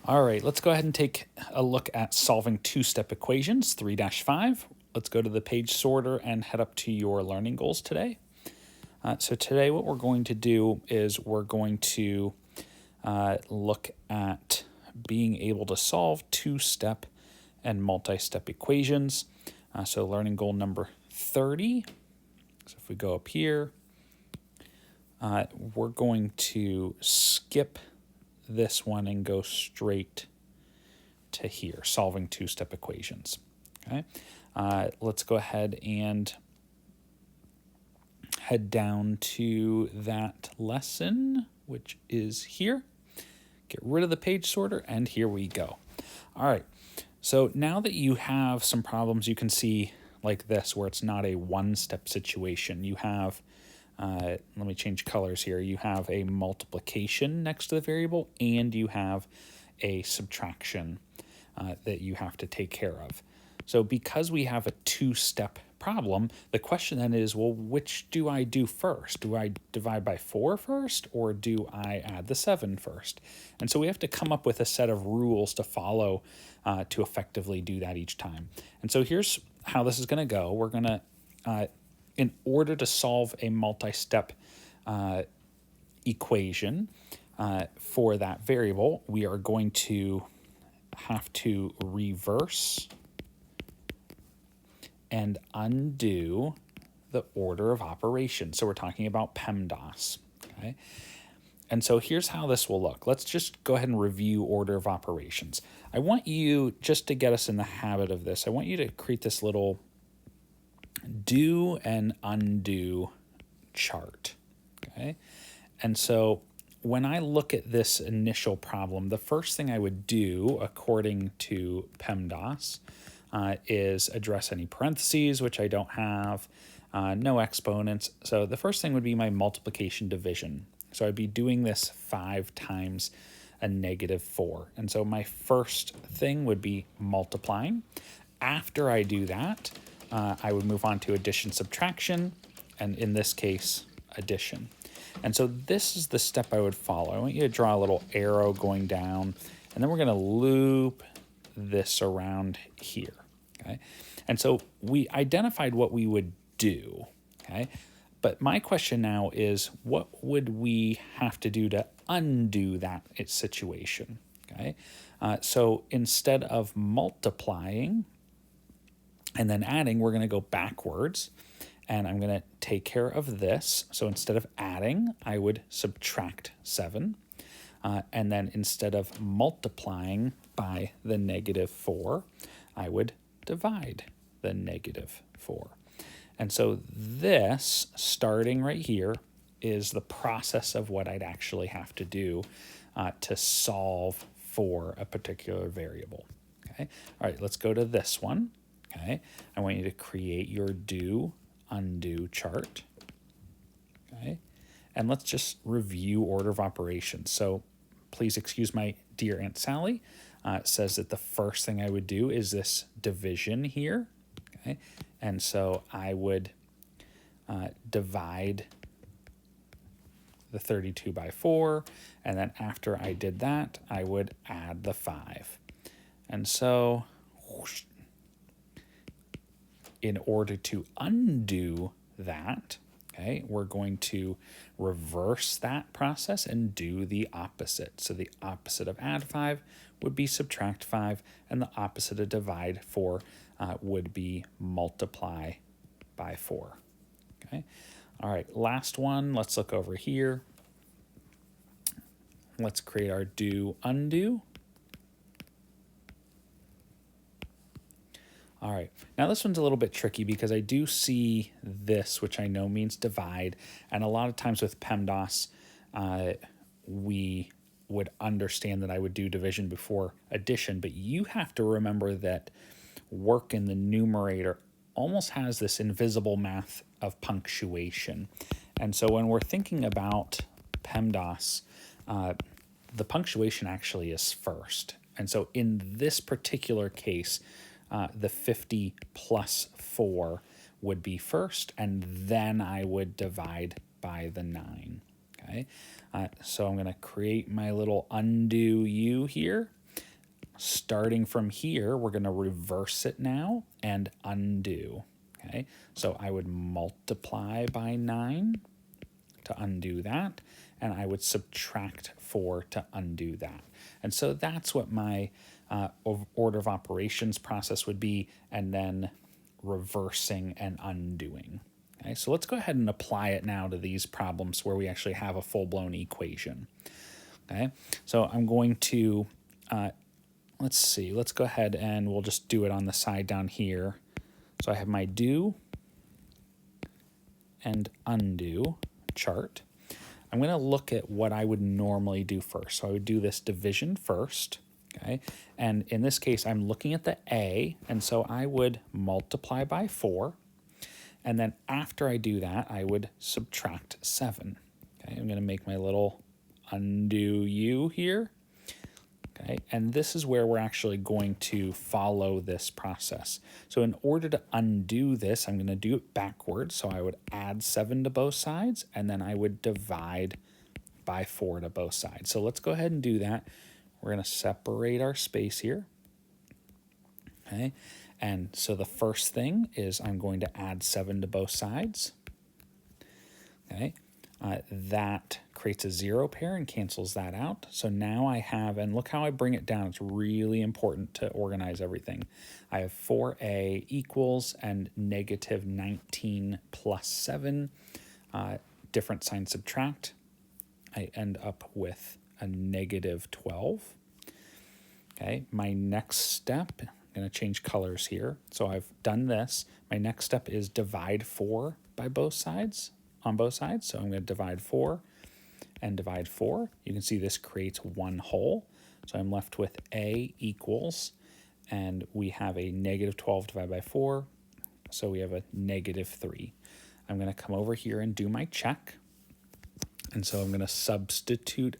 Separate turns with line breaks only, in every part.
All right, let's go ahead and take a look at solving two-step equations, 3-5. Let's go to the page sorter and head up to your learning goals today. So today what we're going to do is we're going to look at being able to solve two-step and multi-step equations. So learning goal number 30. So if we go up here, we're going to skip this one and go straight to here, solving two-step equations. Okay, let's go ahead and head down to that lesson, which is here. Get rid of the page sorter, and here we go. All right, so now that you have some problems you can see like this, where it's not a one-step situation, you have let me change colors here. You have a multiplication next to the variable, and you have a subtraction that you have to take care of. So because we have a two-step problem, the question then is, well, which do I do first? Do I divide by 4 first, or do I add the 7 first? And so we have to come up with a set of rules to follow to effectively do that each time. And so here's how this is going to go. We're going to in order to solve a multi-step equation for that variable, we are going to have to reverse and undo the order of operations. So we're talking about PEMDAS. Okay? And so here's how this will look. Let's just go ahead and review order of operations. I want you, just to get us in the habit of this, I want you to create this little do and undo chart. Okay, and so when I look at this initial problem, the first thing I would do, according to PEMDAS, is address any parentheses, which I don't have, no exponents. So the first thing would be my multiplication division. So I'd be doing this 5 times a -4. And so my first thing would be multiplying. After I do that, I would move on to addition, subtraction, and in this case, addition. And so this is the step I would follow. I want you to draw a little arrow going down, and then we're going to loop this around here. Okay, and so we identified what we would do. Okay, but my question now is, what would we have to do to undo that situation? Okay, so instead of multiplying and then adding, we're going to go backwards, and I'm going to take care of this. So instead of adding, I would subtract 7. And then instead of multiplying by the -4, I would divide the -4. And so this, starting right here, is the process of what I'd actually have to do to solve for a particular variable. Okay. All right, let's go to this one. Okay, I want you to create your do, undo chart. Okay, and let's just review order of operations. So please excuse my dear Aunt Sally. It says that the first thing I would do is this division here. Okay, and so I would divide the 32 by 4, and then after I did that, I would add the 5. And so whoosh, in order to undo that, okay, we're going to reverse that process and do the opposite. So the opposite of add 5 would be subtract 5, and the opposite of divide 4 would be multiply by 4. Okay, all right, last one. Let's look over here. Let's create our do, undo. All right, now this one's a little bit tricky because I do see this, which I know means divide, and a lot of times with PEMDAS, we would understand that I would do division before addition, but you have to remember that work in the numerator almost has this invisible math of punctuation. And so when we're thinking about PEMDAS, the punctuation actually is first. And so in this particular case, the 50 plus 4 would be first, and then I would divide by the 9. Okay, so I'm going to create my little undo U here, starting from here, we're going to reverse it now and undo. Okay, so I would multiply by 9 to undo that, and I would subtract 4 to undo that. And so that's what my order of operations process would be, and then reversing and undoing. Okay, so let's go ahead and apply it now to these problems where we actually have a full-blown equation. Okay, so I'm going to, let's see, let's go ahead and we'll just do it on the side down here. So I have my do and undo chart. I'm going to look at what I would normally do first. So I would do this division first, okay? And in this case, I'm looking at the A, and so I would multiply by 4. And then after I do that, I would subtract 7. Okay, I'm going to make my little undo U here. Okay, and this is where we're actually going to follow this process. So in order to undo this, I'm going to do it backwards. So I would add 7 to both sides, and then I would divide by 4 to both sides. So let's go ahead and do that. We're going to separate our space here. Okay, and so the first thing is I'm going to add 7 to both sides. Okay, that creates a 0 pair and cancels that out. So now I have, and look how I bring it down. It's really important to organize everything. I have 4a equals and negative 19 plus 7. Different sign subtract. I end up with a negative 12. Okay, my next step, I'm going to change colors here. So I've done this. My next step is divide 4 by both sides. On both sides. So I'm going to divide 4 and divide 4. You can see this creates one whole. So I'm left with A equals, and we have a negative 12 divided by 4. So we have a negative 3. I'm going to come over here and do my check. And so I'm going to substitute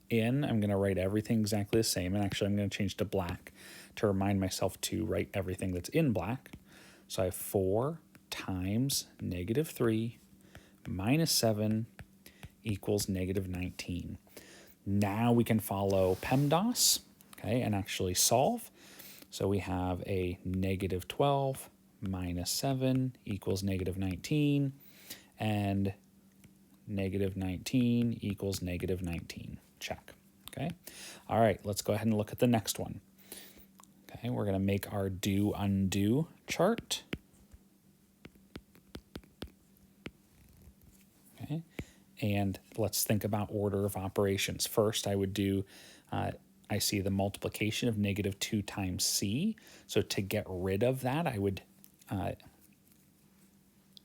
in. I'm going to write everything exactly the same. And actually, I'm going to change to black to remind myself to write everything that's in black. So I have 4 times negative 3 minus 7 equals negative 19. Now we can follow PEMDAS, okay, and actually solve. So we have a negative 12 minus 7 equals negative 19, and negative 19 equals negative 19. Check. Okay. All right, let's go ahead and look at the next one. Okay, we're going to make our do undo chart. Okay, and let's think about order of operations. First, I would do, I see the multiplication of negative 2 times c. So to get rid of that, I would,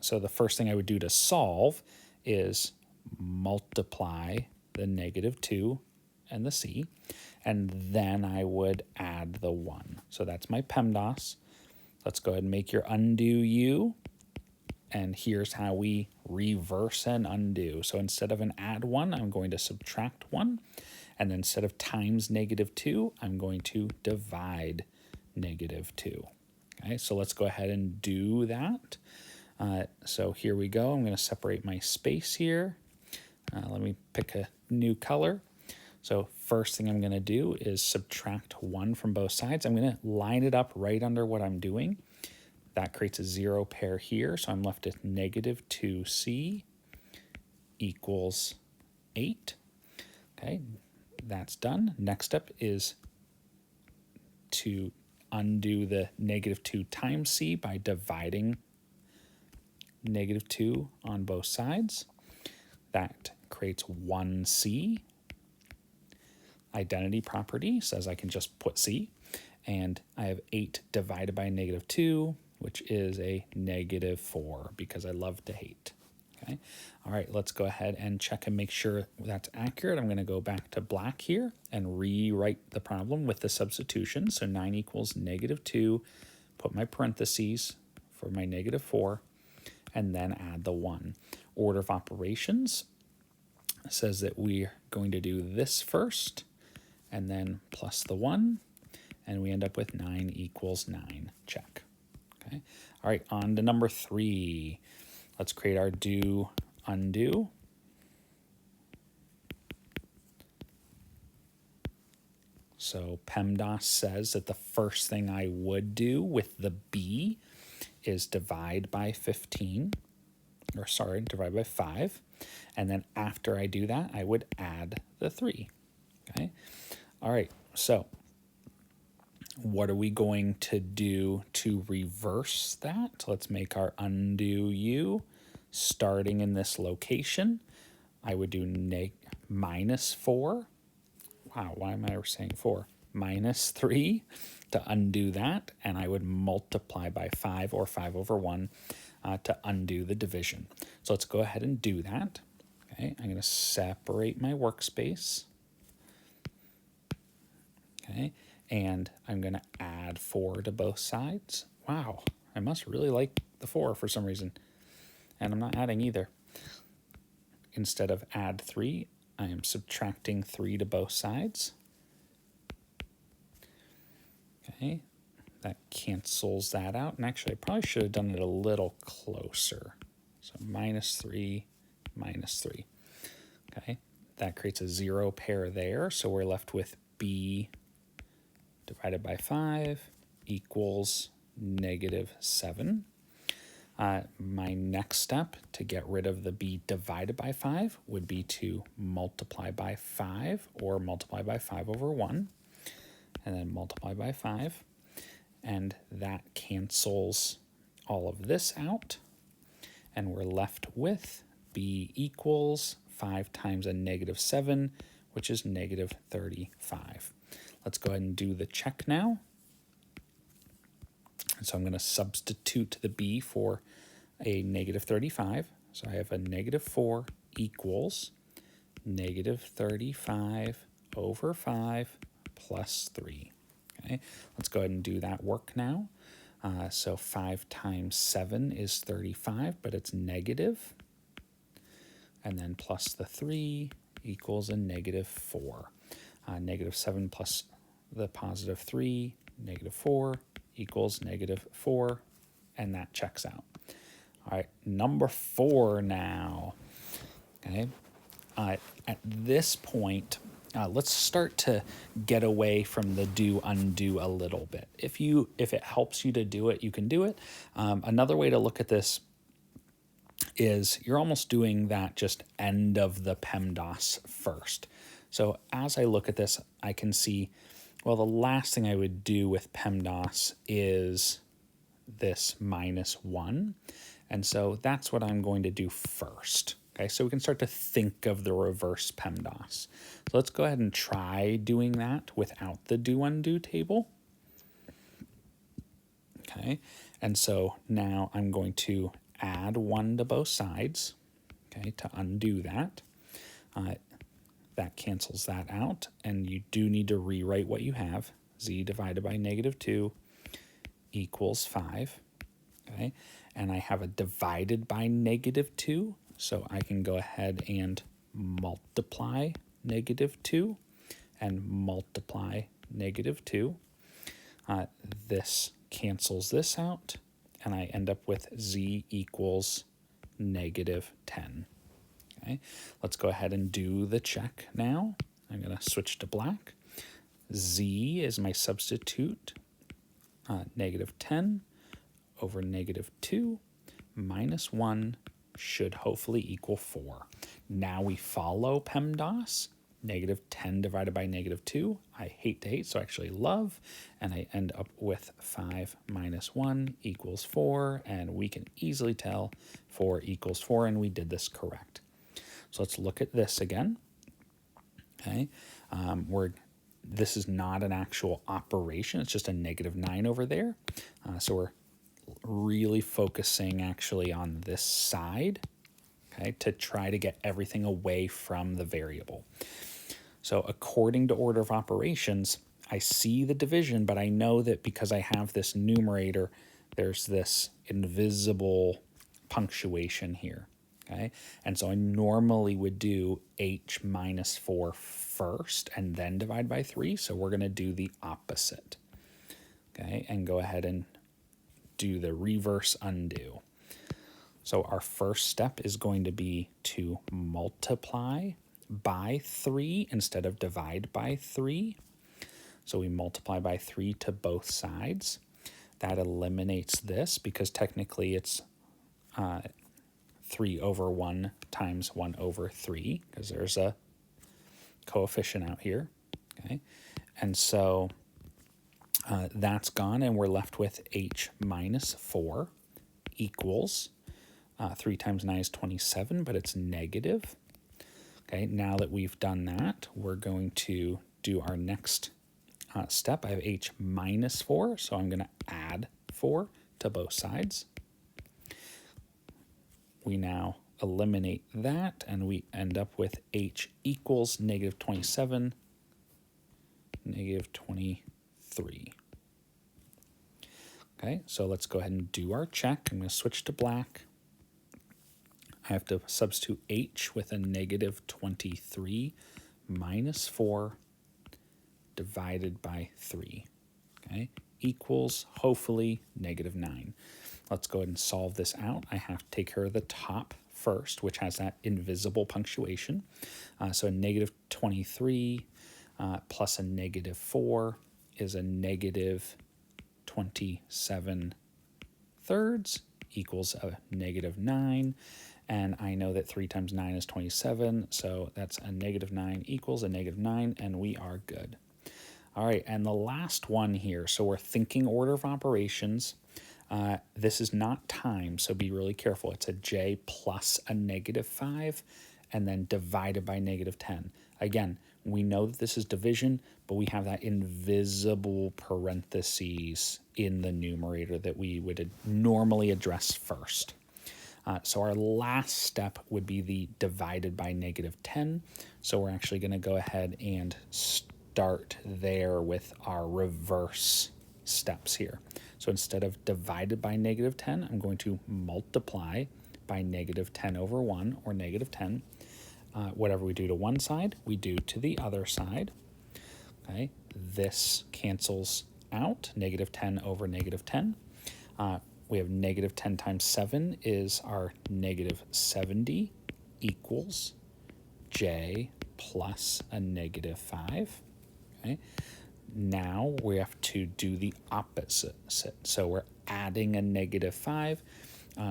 so the first thing I would do to solve is multiply the negative 2 and the c, and then I would add the 1. So that's my PEMDAS. Let's go ahead and make your undo u. And here's how we reverse and undo. So instead of an add 1, I'm going to subtract 1. And then instead of times negative 2, I'm going to divide negative 2. Okay, so let's go ahead and do that. So here we go. I'm going to separate my space here. Let me pick a new color. So first thing I'm going to do is subtract 1 from both sides. I'm going to line it up right under what I'm doing. That creates a 0 pair here, so I'm left with negative 2c equals 8. Okay, that's done. Next step is to undo the negative 2 times c by dividing negative 2 on both sides. That creates 1c. Identity property says I can just put c. And I have 8 divided by negative 2, which is a negative 4, because I love to hate. Okay. All right, let's go ahead and check and make sure that's accurate. I'm going to go back to black here and rewrite the problem with the substitution. So 9 equals negative 2, put my parentheses for my negative 4, and then add the 1. Order of operations says that we're going to do this first, and then plus the 1, and we end up with 9 equals 9. Check. Okay. All right, on to number 3. Let's create our do undo. So PEMDAS says that the first thing I would do with the b is divide by 15, or sorry, divide by 5. And then after I do that, I would add the 3. Okay. All right. So what are we going to do to reverse that? Let's make our undo u starting in this location. I would do minus 4. Wow, why am I saying 4? Minus 3 to undo that, and I would multiply by 5 or 5 over 1 to undo the division. So let's go ahead and do that. Okay, I'm going to separate my workspace. Okay, and I'm going to add 4 to both sides. Wow, I must really like the 4 for some reason. And I'm not adding either. Instead of add 3, I am subtracting 3 to both sides. Okay, that cancels that out. And actually, I probably should have done it a little closer. So minus 3, minus 3. Okay, that creates a 0 pair there. So we're left with b divided by 5 equals negative 7. My next step to get rid of the b divided by 5 would be to multiply by 5 or multiply by 5 over 1 and then multiply by 5. And that cancels all of this out. And we're left with b equals 5 times a negative 7, which is negative 35. Let's go ahead and do the check now. And so I'm going to substitute the b for a negative 35. So I have a negative 4 equals negative 35 over 5 plus 3. Okay, let's go ahead and do that work now. So 5 times 7 is 35, but it's negative. And then plus the 3 equals a negative 4. Negative 7 plus the positive 3, negative 4 equals negative 4, and that checks out. All right, number 4 now. Okay, at this point, let's start to get away from the do-undo a little bit. If it helps you to do it, you can do it. Another way to look at this is you're almost doing that just end of the PEMDAS first. So as I look at this, I can see, well, the last thing I would do with PEMDAS is this minus 1. And so that's what I'm going to do first. Okay, so we can start to think of the reverse PEMDAS. So let's go ahead and try doing that without the do-undo table. Okay, and so now I'm going to add 1 to both sides, okay, to undo that. That cancels that out, and you do need to rewrite what you have. Z divided by negative 2 equals 5, okay? And I have a divided by negative 2, so I can go ahead and multiply negative 2 and multiply negative 2. This cancels this out, and I end up with Z equals negative 10. Okay, let's go ahead and do the check now. I'm going to switch to black. Z is my substitute. Negative 10 over negative 2 minus 1 should hopefully equal 4. Now we follow PEMDAS. Negative 10 divided by negative 2. I hate to hate, so I actually love. And I end up with 5 minus 1 equals 4. And we can easily tell 4 equals 4, and we did this correct. So let's look at this again. Okay, this is not an actual operation. It's just a negative 9 over there. So we're really focusing actually on this side, okay, to try to get everything away from the variable. So according to order of operations, I see the division, but I know that because I have this numerator, there's this invisible punctuation here. Okay, and so I normally would do h minus 4 first and then divide by 3. So we're going to do the opposite. Okay, and go ahead and do the reverse undo. So our first step is going to be to multiply by 3 instead of divide by 3. So we multiply by 3 to both sides. That eliminates this because technically it's 3 over 1 times 1 over 3 because there's a coefficient out here. Okay, and so that's gone, and we're left with h minus 4 equals 3 times 9 is 27, but it's negative. Okay, now that we've done that, we're going to do our next step. I have h minus 4, so I'm going to add 4 to both sides. We now eliminate that, and we end up with h equals negative 27, negative 23. Okay, so let's go ahead and do our check. I'm going to switch to black. I have to substitute h with a negative 23 minus 4 divided by 3. Okay, equals, hopefully, negative 9. Let's go ahead and solve this out. I have to take care of the top first, which has that invisible punctuation. So a negative 23 plus a negative 4 is a negative 27 thirds equals a negative 9. And I know that 3 times 9 is 27, so that's a negative 9 equals a negative 9, and we are good. All right, and the last one here, so we're thinking order of operations. This is not time, so be really careful. It's a j plus a negative 5, and then divided by negative 10. Again, we know that this is division, but we have that invisible parentheses in the numerator that we would normally address first. So our last step would be the divided by negative 10. So we're actually going to go ahead and start there with our reverse steps here. So instead of divided by negative 10, I'm going to multiply by negative 10 over 1, or negative 10. Whatever we do to one side, we do to the other side. Okay, this cancels out, negative 10 over negative 10. We have negative 10 times 7 is our negative 70 equals j plus a negative 5. Okay. Now we have to do the opposite. So we're adding a negative 5.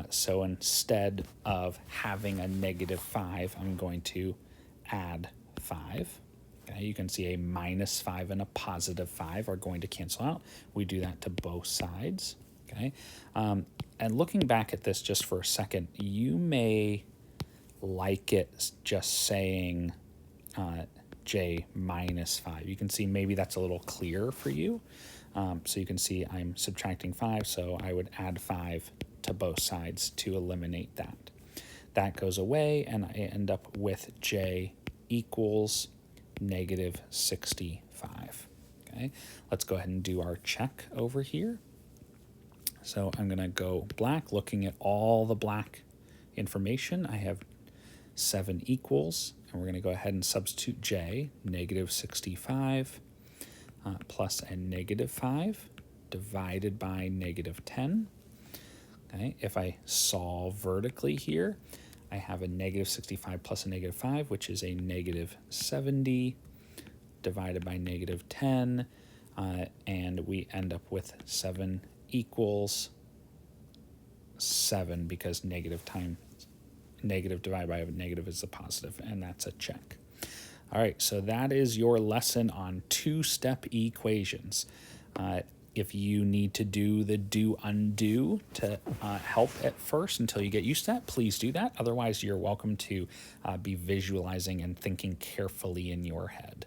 So instead of having a negative 5, I'm going to add 5. Okay, you can see a minus 5 and a positive 5 are going to cancel out. We do that to both sides. Okay, and looking back at this just for a second, you may like it just saying j minus 5. You can see maybe that's a little clearer for you. So you can see I'm subtracting 5, so I would add 5 to both sides to eliminate that. That goes away, and I end up with j equals negative 65. Okay, let's go ahead and do our check over here. So I'm going to go black, looking at all the black information. I have 7 equals, and we're going to go ahead and substitute j, negative 65, plus a negative 5, divided by negative 10. Okay, if I solve vertically here, I have a negative 65 plus a negative 5, which is a negative 70, divided by negative 10, and we end up with 7 equals 7, because negative divided by a negative is a positive, and that's a check. All right, so that is your lesson on two-step equations. If you need to do the do-undo to help at first until you get used to that, please do that. Otherwise, you're welcome to be visualizing and thinking carefully in your head.